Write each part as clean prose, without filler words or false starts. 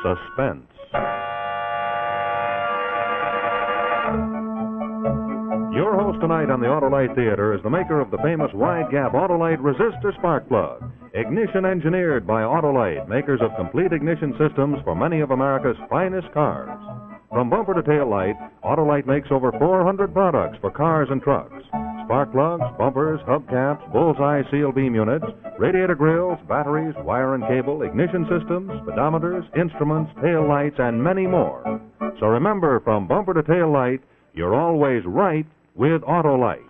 Suspense. Your host tonight on the Autolite Theater is the maker of the famous wide-gap Autolite resistor spark plug. Ignition engineered by Autolite, makers of complete ignition systems for many of America's finest cars. From bumper to tail light, Autolite makes over 400 products for cars and trucks. Spark plugs, bumpers, hubcaps, bullseye seal beam units, radiator grills, batteries, wire and cable, ignition systems, speedometers, instruments, tail lights, and many more. So remember, from bumper to tail light, you're always right with Autolite.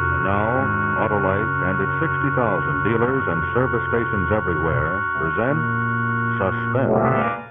And now, Autolite and its 60,000 dealers and service stations everywhere present Suspense.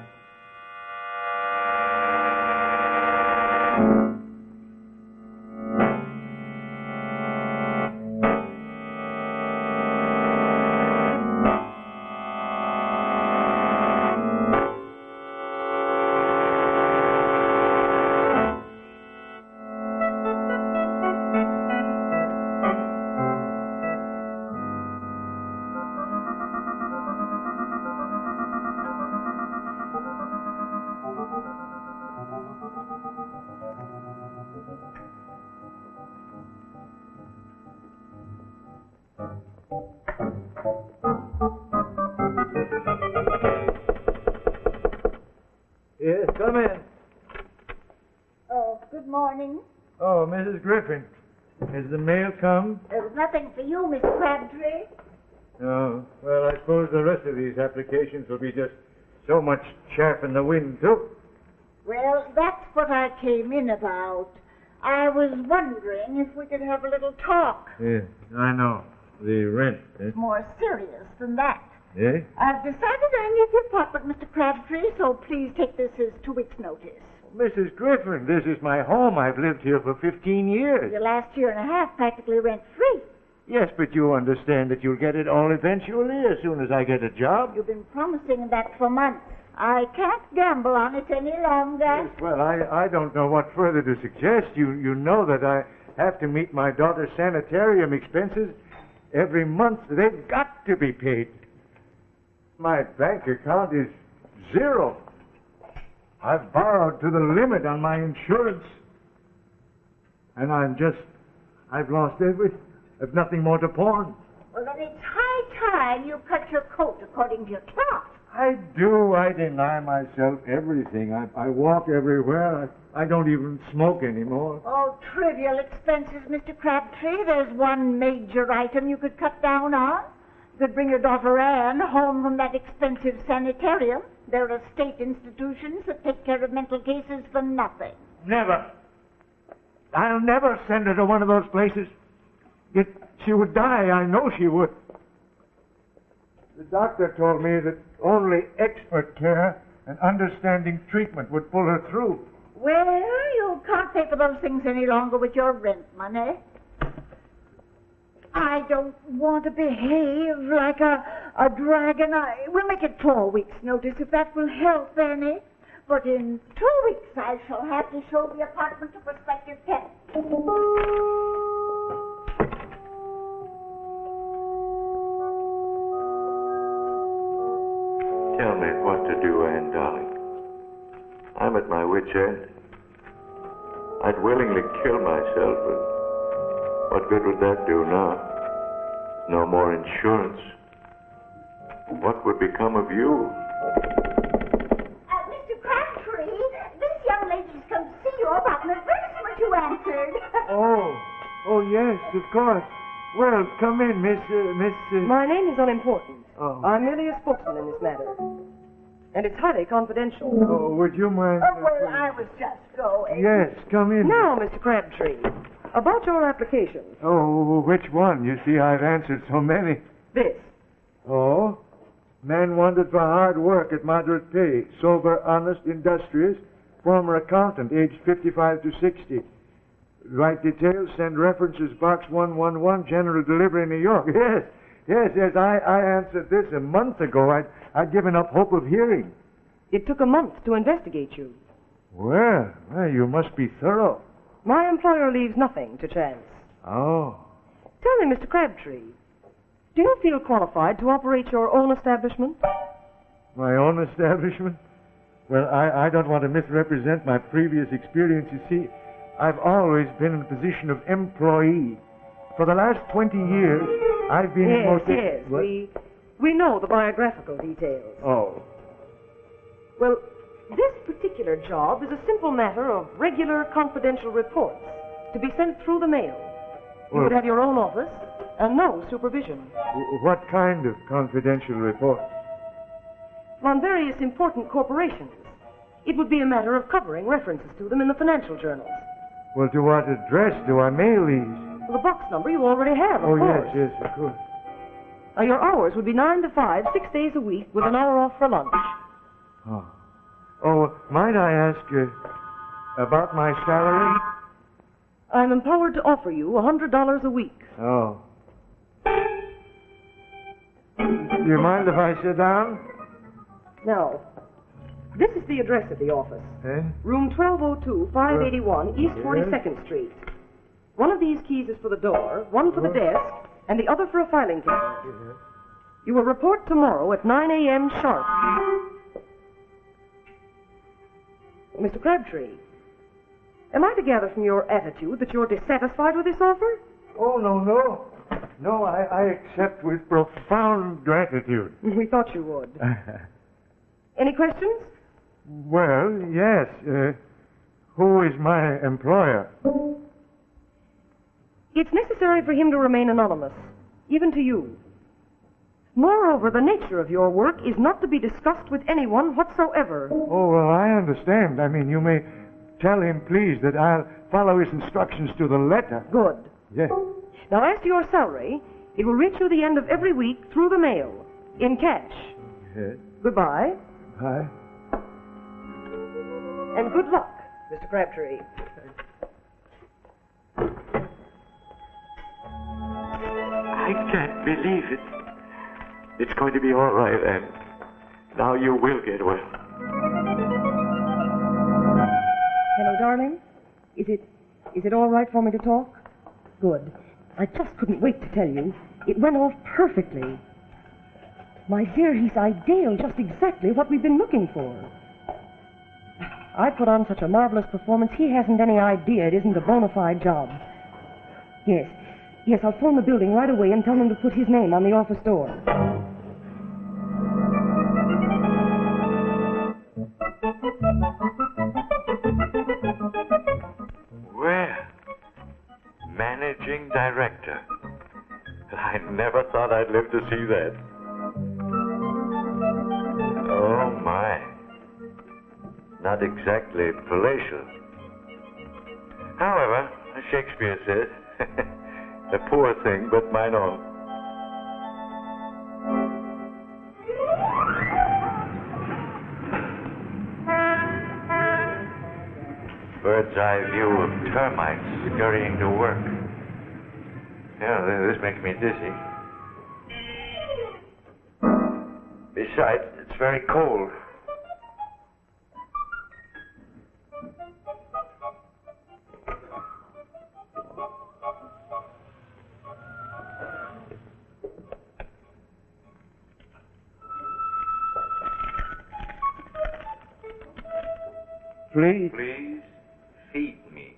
Yes, come in. Oh, good morning. Oh, Mrs. Griffin. Has the mail come? There's nothing for you, Miss Crabtree. Oh, well, I suppose the rest of these applications will be just so much chaff in the wind, too. Well, that's what I came in about. I was wondering if we could have a little talk. Yes, I know. The rent, eh? More serious than that. Eh? I've decided I need the apartment, Mr. Crabtree, so please take this as 2 weeks' notice. Mrs. Griffin, this is my home. I've lived here for 15 years. The last year and a half practically rent-free. Yes, but you understand that you'll get it all eventually as soon as I get a job. You've been promising that for months. I can't gamble on it any longer. Yes, well, I don't know what further to suggest. You know that I have to meet my daughter's sanitarium expenses every month. They've got to be paid. My bank account is zero. I've borrowed to the limit on my insurance. And I've lost everything. I've nothing more to pawn. Well, then it's high time you cut your coat according to your cloth. I do. I deny myself everything. I walk everywhere. I don't even smoke anymore. Oh, trivial expenses, Mr. Crabtree. There's one major item you could cut down on. You could bring your daughter Anne home from that expensive sanitarium. There are state institutions that take care of mental cases for nothing. Never. I'll never send her to one of those places. She would die. I know she would. The doctor told me that only expert care and understanding treatment would pull her through. Well, you can't pay for those things any longer with your rent money. I don't want to behave like a dragon. We'll make it 4 weeks' notice if that will help any. But in 2 weeks I shall have to show the apartment to prospective tenants. Tell me what to do, Anne, darling. I'm at my wit's end. I'd willingly kill myself, but what good would that do now? No more insurance. What would become of you? Mr. Crabtree, this young lady's come to see you about an advertisement you answered. Oh, yes, of course. Well, come in, Miss... My name is unimportant. Oh. I'm merely a spokesman in this matter. And it's highly confidential. Oh, would you mind... Oh, well, I was just going. Yes, come in. Now, Mr. Crabtree, about your application. Oh, which one? You see, I've answered so many. This. Oh? Man wanted for hard work at moderate pay. Sober, honest, industrious. Former accountant, aged 55 to 60. Write details, send references, box 111, general delivery, New York. Yes, I answered this a month ago. I'd given up hope of hearing. It took a month to investigate you. Well, you must be thorough. My employer leaves nothing to chance. Oh. Tell me, Mr. Crabtree, Do you feel qualified to operate your own establishment? My own establishment? Well, I don't want to misrepresent my previous experience. You see, I've always been in a position of employee. For the last 20 years, I've been... Yes. We know the biographical details. Oh. Well, this particular job is a simple matter of regular confidential reports to be sent through the mail. You would have your own office and no supervision. What kind of confidential reports? On various important corporations. It would be a matter of covering references to them in the financial journals. Well, to what address do I mail these? Well, the box number you already have, of course. Yes, of course. Your hours would be 9 to 5, 6 days a week, with an hour off for lunch. Oh, might I ask about my salary? I'm empowered to offer you $100 a week. Oh. Do you mind if I sit down? No. This is the address of the office. Eh? Room 1202, 581, East 42nd Street. One of these keys is for the door, one for the desk, and the other for a filing cabinet. You will report tomorrow at 9 a.m. sharp. Mr. Crabtree, am I to gather from your attitude that you're dissatisfied with this offer? Oh, no. No, I accept with profound gratitude. We thought you would. Any questions? Well, yes. Who is my employer? It's necessary for him to remain anonymous, even to you. Moreover, the nature of your work is not to be discussed with anyone whatsoever. Oh, well, I understand. I mean, you may tell him, please, that I'll follow his instructions to the letter. Good. Yes. Now, as to your salary, it will reach you the end of every week through the mail, in cash. Yes. Goodbye. Bye. And good luck, Mr. Crabtree. I can't believe it. It's going to be all right, and now you will get well. Hello, darling. Is it all right for me to talk? Good. I just couldn't wait to tell you. It went off perfectly. My dear, he's ideal, just exactly what we've been looking for. I put on such a marvelous performance, he hasn't any idea it isn't a bona fide job. Yes, I'll phone the building right away and tell them to put his name on the office door. Well, managing director. I never thought I'd live to see that. Oh, my. Not exactly palatial. However, as Shakespeare said, a poor thing, but mine own. Bird's eye view of termites scurrying to work. Yeah, this makes me dizzy. Besides, it's very cold. Please feed me.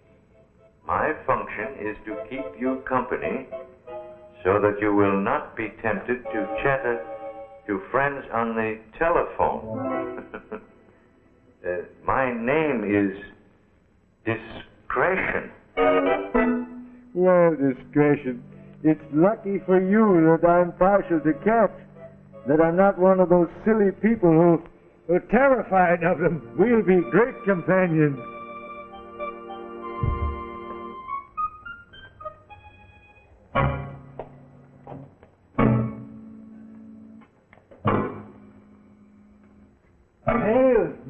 My function is to keep you company so that you will not be tempted to chatter to friends on the telephone. My name is Discretion. Well, Discretion, it's lucky for you that I'm partial to cats, that I'm not one of those silly people who are terrified of them. We'll be great companions.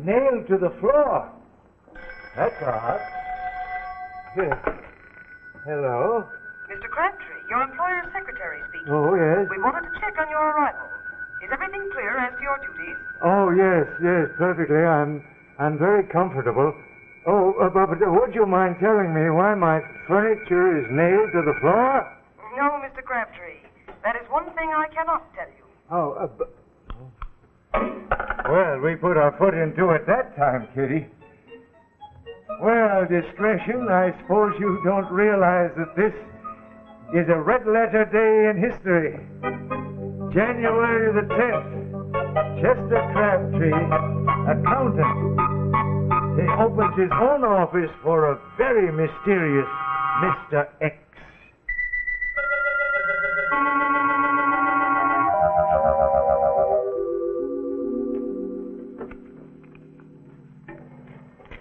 Nailed to the floor. That's odd. Here. Hello? Mr. Crabtree, your employer's secretary speaking. Oh, yes. We wanted to check on your arrival. Is everything clear as to your duties? Oh, yes, perfectly. I'm very comfortable. Oh, but would you mind telling me why my furniture is nailed to the floor? No, Mr. Crabtree. That is one thing I cannot tell you. Oh, well, we put our foot into it that time, Kitty. Well, discretion, I suppose you don't realize that this is a red-letter day in history. January the 10th, Chester Crabtree, accountant. He opens his own office for a very mysterious Mr. X.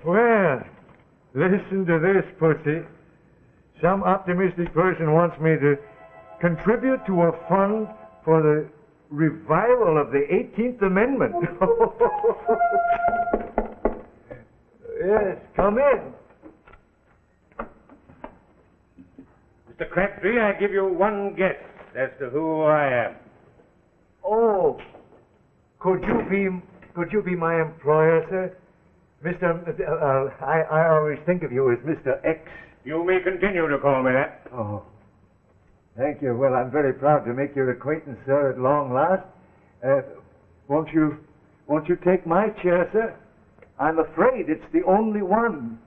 Well, listen to this, Pussy. Some optimistic person wants me to contribute to a fund for the revival of the 18th Amendment. Yes, come in. Mr. Crabtree, I give you one guess as to who I am. Oh, could you be my employer, sir? I always think of you as Mr. X. You may continue to call me that. Oh, thank you. Well, I'm very proud to make your acquaintance, sir, at long last. Won't you take my chair, sir? I'm afraid it's the only one.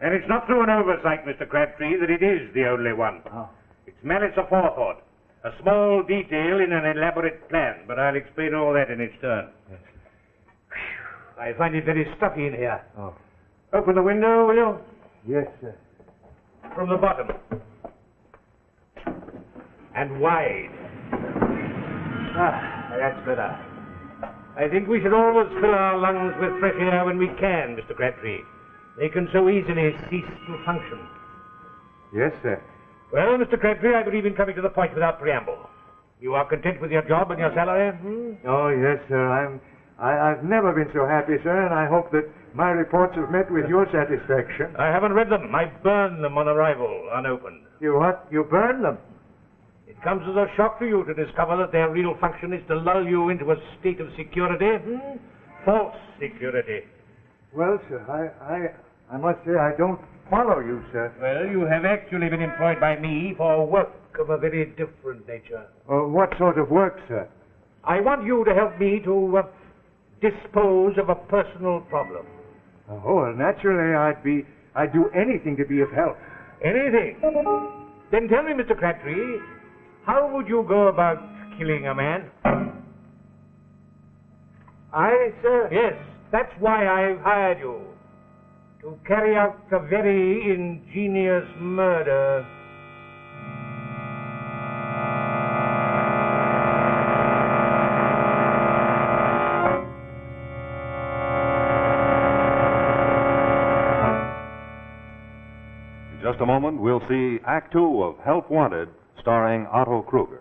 And it's not through an oversight, Mr. Crabtree, that it is the only one. Oh. It's malice aforethought, a small detail in an elaborate plan, but I'll explain all that in its turn. Yes. I find it very stuffy in here. Oh. Open the window, will you? Yes, sir. From the bottom. And wide. That's better. I think we should always fill our lungs with fresh air when we can, Mr. Crabtree. They can so easily cease to function. Yes, sir. Well, Mr. Crabtree, I believe in coming to the point without preamble. You are content with your job and your salary? Oh, yes, sir. I've never been so happy, sir, and I hope that my reports have met with your satisfaction. I haven't read them. I burned them on arrival, unopened. You what? You burned them? It comes as a shock to you to discover that their real function is to lull you into a state of security. False security. Well, sir, I must say I don't follow you, sir. Well, you have actually been employed by me for work of a very different nature. What sort of work, sir? I want you to help me to dispose of a personal problem. Oh, well, naturally, I'd do anything to be of help. Anything? Then tell me, Mr. Crabtree, how would you go about killing a man? I, sir? Yes, that's why I've hired you. To carry out a very ingenious murder. In just a moment, we'll see Act Two of Help Wanted, starring Otto Kruger.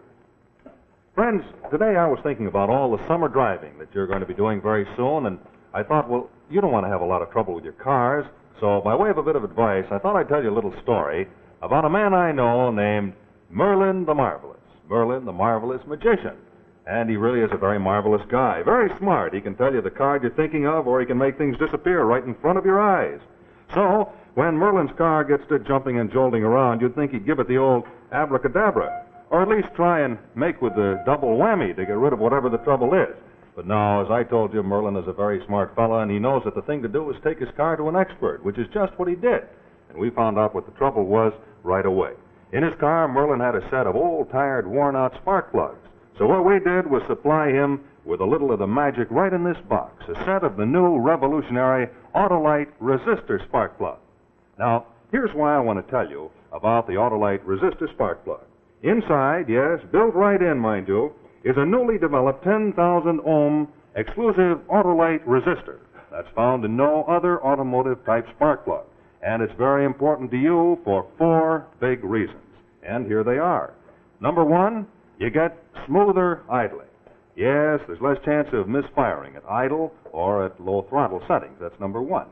Friends, today I was thinking about all the summer driving that you're going to be doing very soon, and I thought, well, you don't want to have a lot of trouble with your cars, so by way of a bit of advice, I thought I'd tell you a little story about a man I know named Merlin the Marvelous. Merlin the Marvelous Magician. And he really is a very marvelous guy. Very smart. He can tell you the card you're thinking of, or he can make things disappear right in front of your eyes. So, when Merlin's car gets to jumping and jolting around, you'd think he'd give it the old abracadabra, or at least try and make with the double whammy to get rid of whatever the trouble is. But now, as I told you, Merlin is a very smart fella, and he knows that the thing to do is take his car to an expert, which is just what he did. And we found out what the trouble was right away. In his car, Merlin had a set of old, tired, worn-out spark plugs. So what we did was supply him with a little of the magic right in this box, a set of the new revolutionary Autolite resistor spark plug. Now, here's why I want to tell you about the Autolite resistor spark plug. Inside, yes, built right in, mind you, is a newly developed 10,000 ohm exclusive Autolite resistor that's found in no other automotive type spark plug. And it's very important to you for 4 big reasons. And here they are. Number 1, you get smoother idling. Yes, there's less chance of misfiring at idle or at low throttle settings. That's number 1.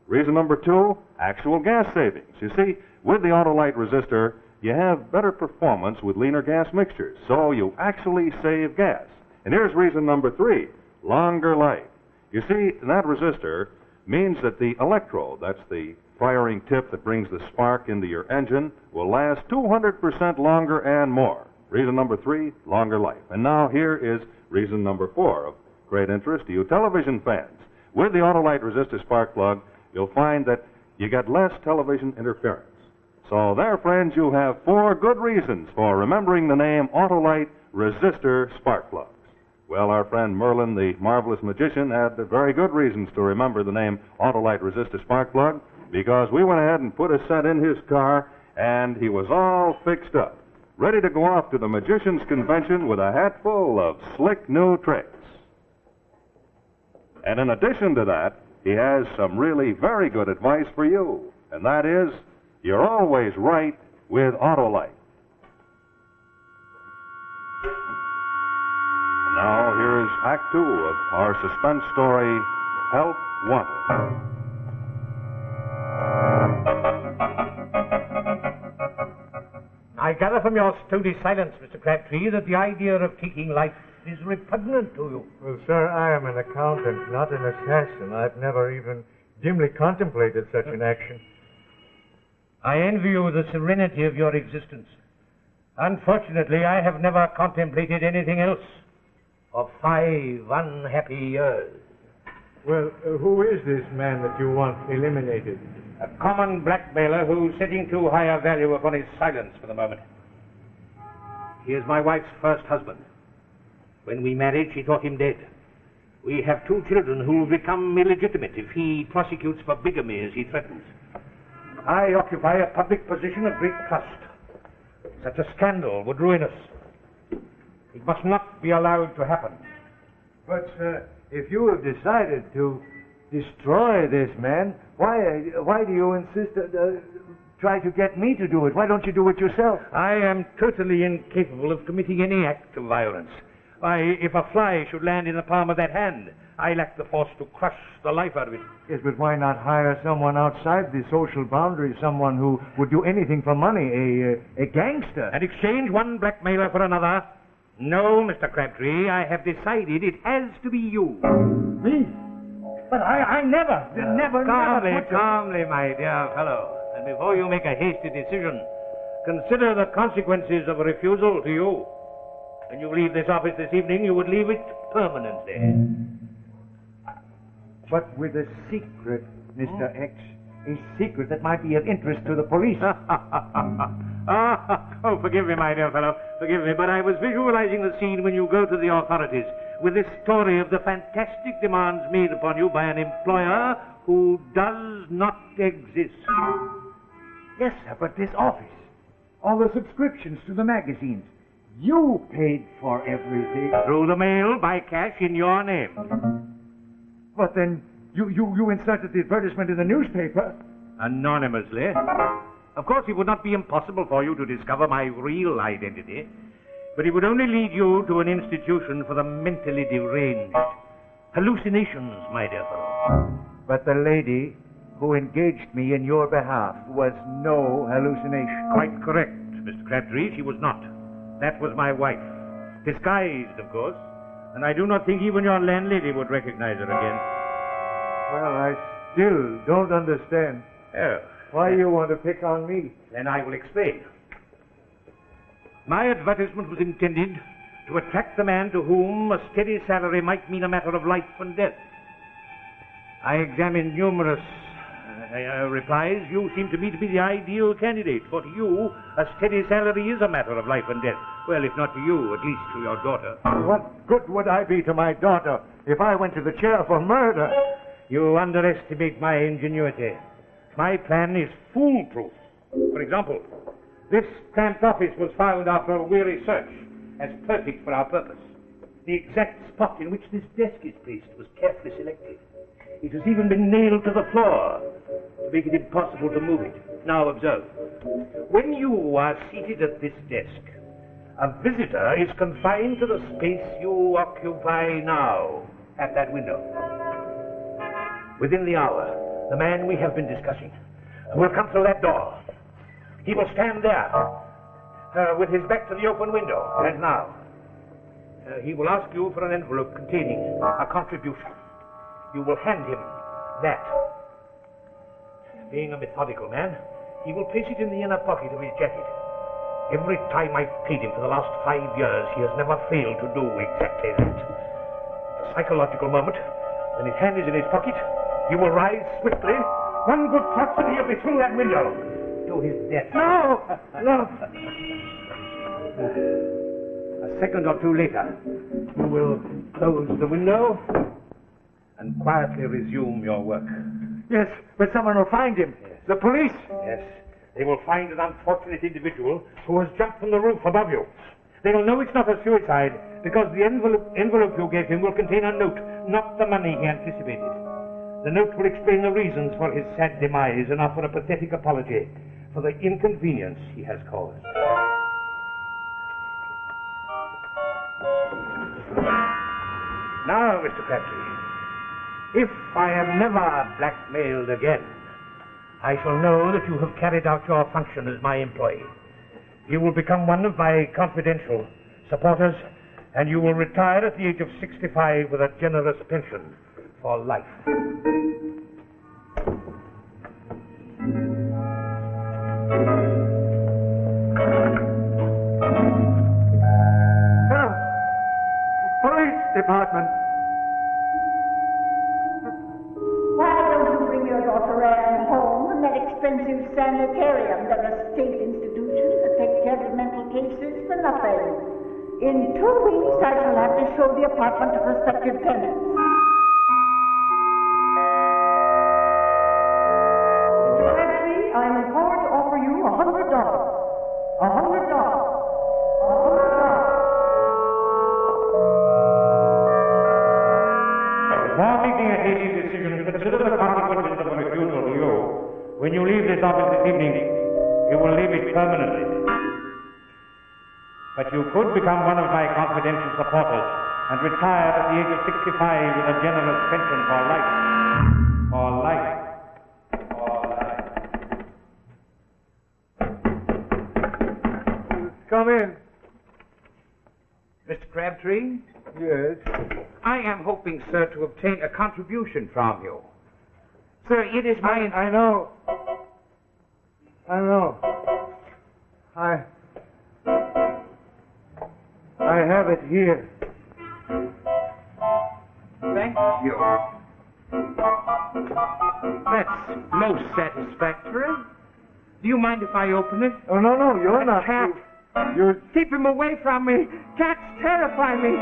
Reason number 2, actual gas savings. You see, with the Autolite resistor, you have better performance with leaner gas mixtures, so you actually save gas. And here's reason number 3, longer life. You see, that resistor means that the electrode, that's the firing tip that brings the spark into your engine, will last 200% longer and more. Reason number 3, longer life. And now here is reason number 4 of great interest to you television fans. With the Autolite resistor spark plug, you'll find that you get less television interference. So there, friends, you have 4 good reasons for remembering the name Autolite resistor spark plugs. Well, our friend Merlin, the marvelous magician, had very good reasons to remember the name Autolite resistor spark plug, because we went ahead and put a set in his car, and he was all fixed up, ready to go off to the magician's convention with a hat full of slick new tricks. And in addition to that, he has some really very good advice for you, and that is, you're always right with Autolite. Now, here is Act 2 of our suspense story, Help Wanted. I gather from your stony silence, Mr. Crabtree, that the idea of taking life is repugnant to you. Well, sir, I am an accountant, not an assassin. I've never even dimly contemplated such an action. I envy you the serenity of your existence. Unfortunately, I have never contemplated anything else for 5 unhappy years. Well, who is this man that you want eliminated? A common blackmailer who's setting too high a value upon his silence for the moment. He is my wife's first husband. When we married, she thought him dead. We have 2 children who will become illegitimate if he prosecutes for bigamy as he threatens. I occupy a public position of great trust. Such a scandal would ruin us. It must not be allowed to happen. But, sir, if you have decided to destroy this man, why do you insist try to get me to do it? Why don't you do it yourself? I am totally incapable of committing any act of violence. Why, if a fly should land in the palm of that hand, I lack the force to crush the life out of it. Yes, but why not hire someone outside the social boundaries, someone who would do anything for money, a gangster? And exchange one blackmailer for another? No, Mr. Crabtree, I have decided it has to be you. Me? But I never. Calmly, my dear fellow. And before you make a hasty decision, consider the consequences of a refusal to you. When you leave this office this evening, you would leave it permanently. But with a secret, Mr. X. A secret that might be of interest to the police. Oh, forgive me, my dear fellow. Forgive me, but I was visualizing the scene when you go to the authorities with this story of the fantastic demands made upon you by an employer who does not exist. Yes, sir, but this office, all the subscriptions to the magazines, you paid for everything. Through the mail, by cash, in your name. But then you inserted the advertisement in the newspaper. Anonymously. Of course, it would not be impossible for you to discover my real identity, but it would only lead you to an institution for the mentally deranged. Hallucinations, my dear fellow. But the lady who engaged me in your behalf was no hallucination. Quite correct, Mr. Crabtree. She was not. That was my wife. Disguised, of course. And I do not think even your landlady would recognize her again. Well, I still don't understand. Oh. Why you want to pick on me? Then I will explain. My advertisement was intended to attract the man to whom a steady salary might mean a matter of life and death. I examined numerous replies. You seem to me to be the ideal candidate, for to you, a steady salary is a matter of life and death. Well, if not to you, at least to your daughter. What good would I be to my daughter if I went to the chair for murder? You underestimate my ingenuity. My plan is foolproof. For example, this cramped office was found after a weary search as perfect for our purpose. The exact spot in which this desk is placed was carefully selected. It has even been nailed to the floor to make it impossible to move it. Now observe. When you are seated at this desk, a visitor is confined to the space you occupy now at that window. Within the hour, the man we have been discussing will come through that door. He will stand there with his back to the open window, as now. He will ask you for an envelope containing a contribution. You will hand him that. Being a methodical man, he will place it in the inner pocket of his jacket. Every time I've paid him for the last 5 years, he has never failed to do exactly that. At a psychological moment, when his hand is in his pocket, he will rise swiftly. One good thrust and he'll be through that window to his death. No! No! A second or two later, you will close the window and quietly resume your work. Yes, but someone will find him. Yes. The police. Yes, they will find an unfortunate individual who has jumped from the roof above you. They will know it's not a suicide because the envelope you gave him will contain a note, not the money he anticipated. The note will explain the reasons for his sad demise and offer a pathetic apology for the inconvenience he has caused. Now, Mr. Crabtree, if I am never blackmailed again, I shall know that you have carried out your function as my employee. You will become one of my confidential supporters, and you will retire at the age of 65 with a generous pension for life. Police department. Why don't you bring your daughter Anne home from that expensive sanitarium? There are state institutions that take care of mental cases for nothing. In 2 weeks, I shall have to show the apartment to prospective tenants. Mr. Crabtree, I am empowered to offer you $100. $100. Before making a hasty decision, consider the consequences of a refusal to you. When you leave this office this evening, you will leave it permanently. But you could become one of my confidential supporters and retire at the age of 65 with a generous pension for life. For life. For life. Come in. Mr. Crabtree, Yes. I am hoping, sir, to obtain a contribution from you. Sir, it is my... I know. I have it here. Thank you. That's most satisfactory. Do you mind if I open it? Oh, no, you're not. Cat. You're... Keep him away from me. Cats terrify me.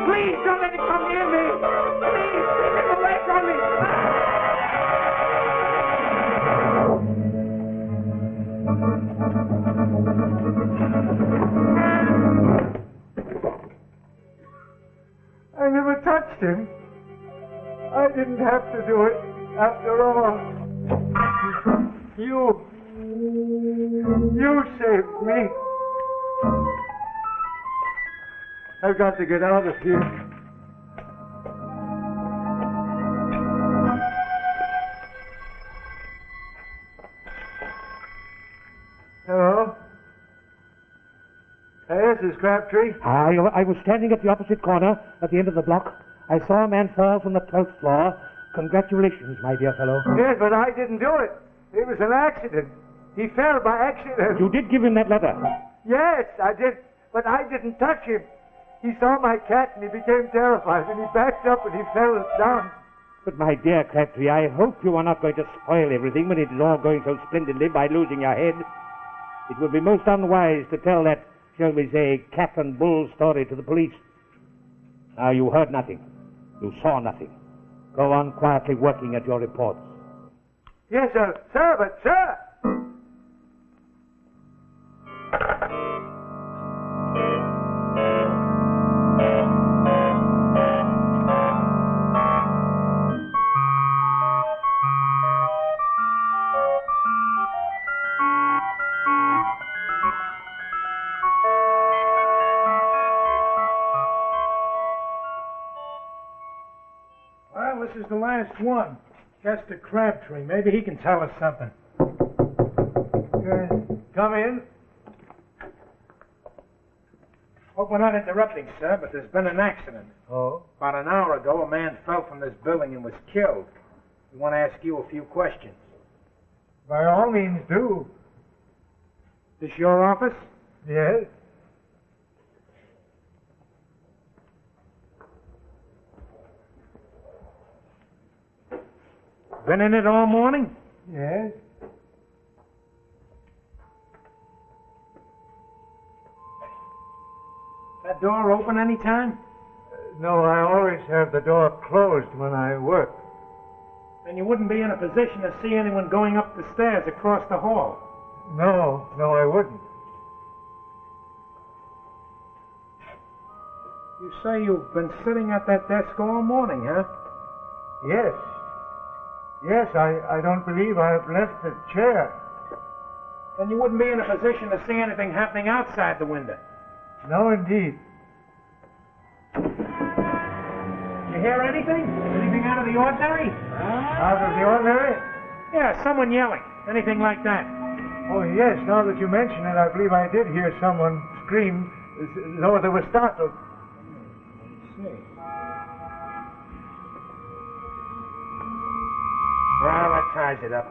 Please don't let him come near me. Please keep him away from me. I never touched him. I didn't have to do it after all. You saved me. I've got to get out of here. Hello? Yes, this is Crabtree. I was standing at the opposite corner at the end of the block. I saw a man fall from the 12th floor. Congratulations, my dear fellow. Yes, but I didn't do it. It was an accident. He fell by accident. You did give him that letter. Yes, I did, but I didn't touch him. He saw my cat and he became terrified and he backed up and he fell down. But, my dear Crabtree, I hope you are not going to spoil everything when it is all going so splendidly by losing your head. It would be most unwise to tell that, shall we say, cat and bull story to the police. Now, you heard nothing. You saw nothing. Go on quietly working at your reports. Yes, sir. Sir, but sir! Well, this is the last one. Chester Crabtree. Maybe he can tell us something. Come in. Hope we're not interrupting, sir, but there's been an accident. Oh? About an hour ago, a man fell from this building and was killed. We want to ask you a few questions. By all means, do. This your office? Yes? Been in it all morning? Yes? That door open any time? No, I always have the door closed when I work. Then you wouldn't be in a position to see anyone going up the stairs across the hall. No, I wouldn't. You say you've been sitting at that desk all morning, huh? Yes. Yes, I don't believe I've left the chair. Then you wouldn't be in a position to see anything happening outside the window. No, indeed. You hear anything? Anything out of the ordinary? Out of the ordinary? Yeah, someone yelling. Anything like that. Oh, yes, now that you mention it, I believe I did hear someone scream, though they were startled. Let's see. Well, that ties it up.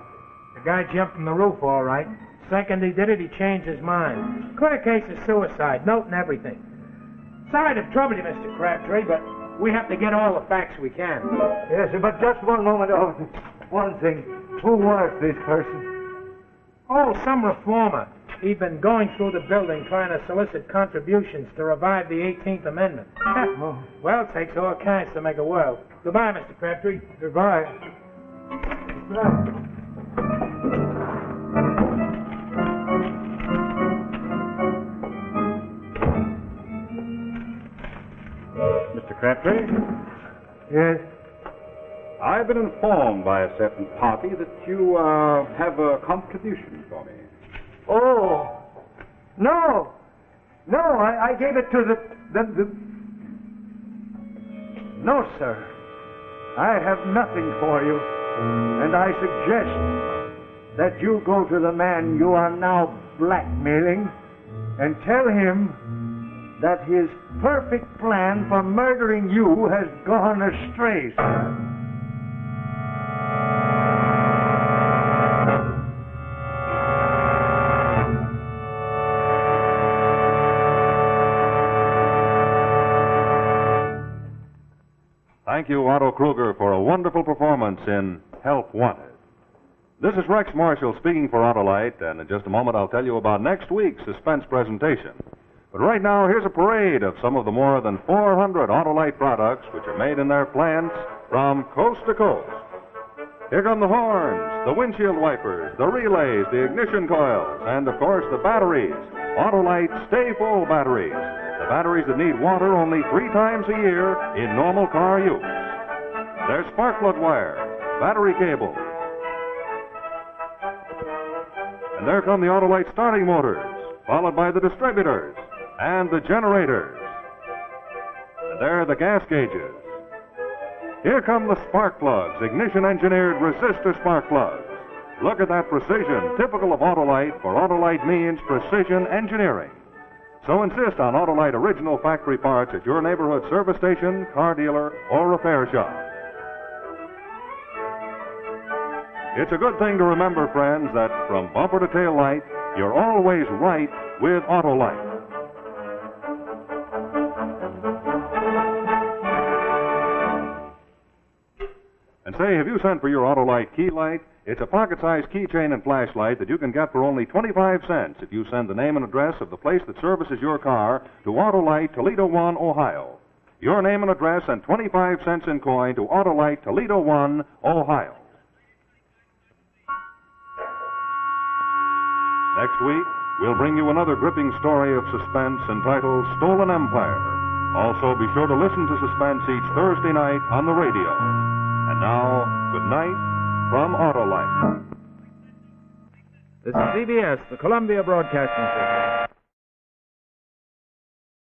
The guy jumped from the roof, all right. Second he did it, he changed his mind. Clear case of suicide, note and everything. Sorry to trouble you, Mr. Crabtree, but we have to get all the facts we can. Yes, but just one moment. Oh, one thing. Who was this person? Oh, some reformer. He'd been going through the building trying to solicit contributions to revive the 18th Amendment. Oh. Well, it takes all kinds to make a world. Goodbye, Mr. Crabtree. Goodbye. Goodbye. Mr. Crabtree, Yes? I've been informed by a certain party that you have a contribution for me. Oh. No. No, I gave it to the... No, sir. I have nothing for you. And I suggest that you go to the man you are now blackmailing and tell him that his perfect plan for murdering you has gone astray, sir. Thank you, Otto Kruger, for a wonderful performance in Help Wanted. This is Rex Marshall speaking for Autolite, and in just a moment I'll tell you about next week's Suspense presentation. But right now, here's a parade of some of the more than 400 Autolite products which are made in their plants from coast to coast. Here come the horns, the windshield wipers, the relays, the ignition coils, and of course the batteries. Autolite Stay Full batteries. The batteries that need water only 3 times a year in normal car use. There's spark plug wire, battery cable. And there come the Autolite starting motors, followed by the distributors and the generators. And there are the gas gauges. Here come the spark plugs, ignition-engineered resistor spark plugs. Look at that precision, typical of Autolite, for Autolite means precision engineering. So insist on Autolite original factory parts at your neighborhood service station, car dealer, or repair shop. It's a good thing to remember, friends, that from bumper to tail light, you're always right with Autolite. And say, have you sent for your Autolite key light? It's a pocket-sized keychain and flashlight that you can get for only 25 cents if you send the name and address of the place that services your car to Autolite, Toledo 1, Ohio. Your name and address and 25 cents in coin to Autolite, Toledo 1, Ohio. Next week, we'll bring you another gripping story of suspense entitled Stolen Empire. Also, be sure to listen to Suspense each Thursday night on the radio. And now, good night from Autolite. This is CBS, the Columbia Broadcasting System.